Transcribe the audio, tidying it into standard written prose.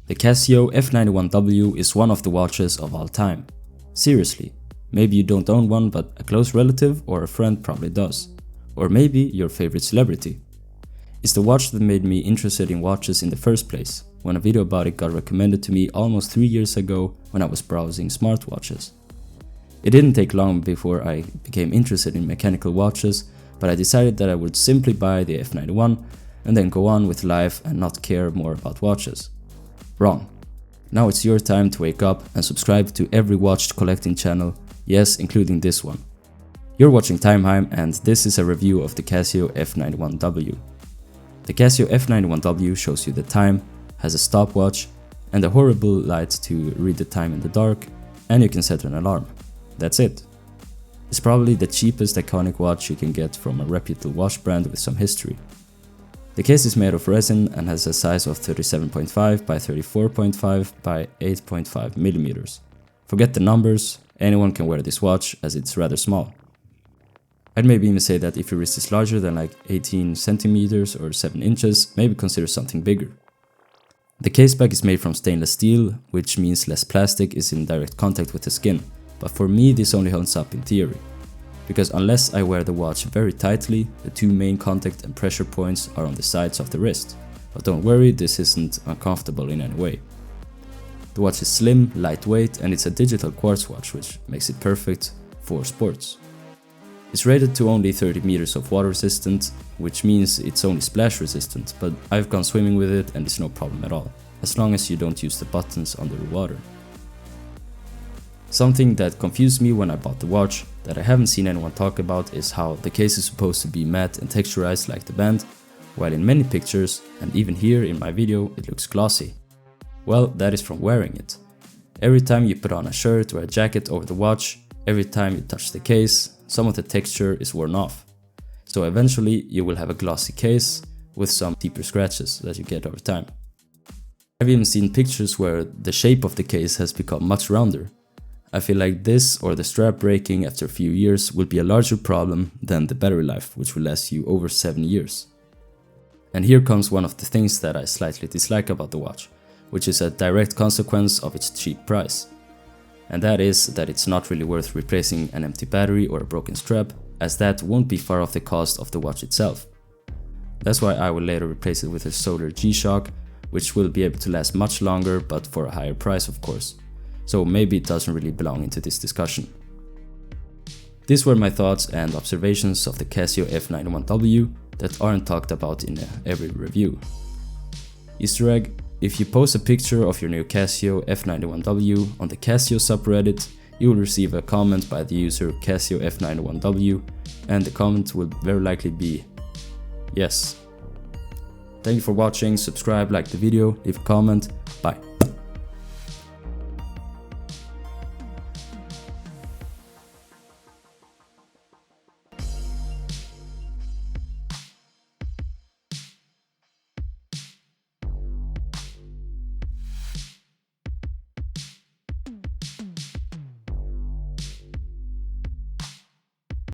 The Casio F91w is one of the watches of all time. Seriously, maybe you don't own one, but a close relative or a friend probably does. Or maybe your favorite celebrity. It's the watch that made me interested in watches in the first place, when a video about it got recommended to me almost 3 years ago when I was browsing smartwatches. It didn't take long before I became interested in mechanical watches, but I decided that I would simply buy the F91 and then go on with life and not care more about watches. Wrong. Now it's your time to wake up and subscribe to every watch collecting channel, yes, including this one. You're watching Timeheim, and this is a review of the Casio F91w. The Casio F91w shows you the time, has a stopwatch, and a horrible light to read the time in the dark, and you can set an alarm. That's it. It's probably the cheapest iconic watch you can get from a reputable watch brand with some history. The case is made of resin and has a size of 37.5 by 34.5 by 8.5 millimeters. Forget the numbers, anyone can wear this watch as it's rather small. I'd maybe even say that if your wrist is larger than like 18 centimeters or 7 inches, maybe consider something bigger. The case back is made from stainless steel, which means less plastic is in direct contact with the skin, but for me this only holds up in theory. Because unless I wear the watch very tightly, the two main contact and pressure points are on the sides of the wrist. But don't worry, this isn't uncomfortable in any way. The watch is slim, lightweight, and it's a digital quartz watch, which makes it perfect for sports. It's rated to only 30 meters of water resistant, which means it's only splash resistant, but I've gone swimming with it and it's no problem at all, as long as you don't use the buttons under the water. Something that confused me when I bought the watch, that I haven't seen anyone talk about, is how the case is supposed to be matte and texturized like the band, while in many pictures, and even here in my video, it looks glossy. Well, that is from wearing it. Every time you put on a shirt or a jacket over the watch, every time you touch the case, some of the texture is worn off. So eventually you will have a glossy case with some deeper scratches that you get over time. I've even seen pictures where the shape of the case has become much rounder. I feel like this or the strap breaking after a few years will be a larger problem than the battery life, which will last you over 7 years. And here comes one of the things that I slightly dislike about the watch, which is a direct consequence of its cheap price. And that is that it's not really worth replacing an empty battery or a broken strap, as that won't be far off the cost of the watch itself. That's why I will later replace it with a solar gshock, which will be able to last much longer but for a higher price, of course. So maybe it doesn't really belong into this discussion. These were my thoughts and observations of the Casio F91w that aren't talked about in every review. Easter egg: if you post a picture of your new Casio F91w on the Casio subreddit, you will receive a comment by the user Casio F91w, and the comment will very likely be yes. Thank you for watching, subscribe, like the video, leave a comment, bye.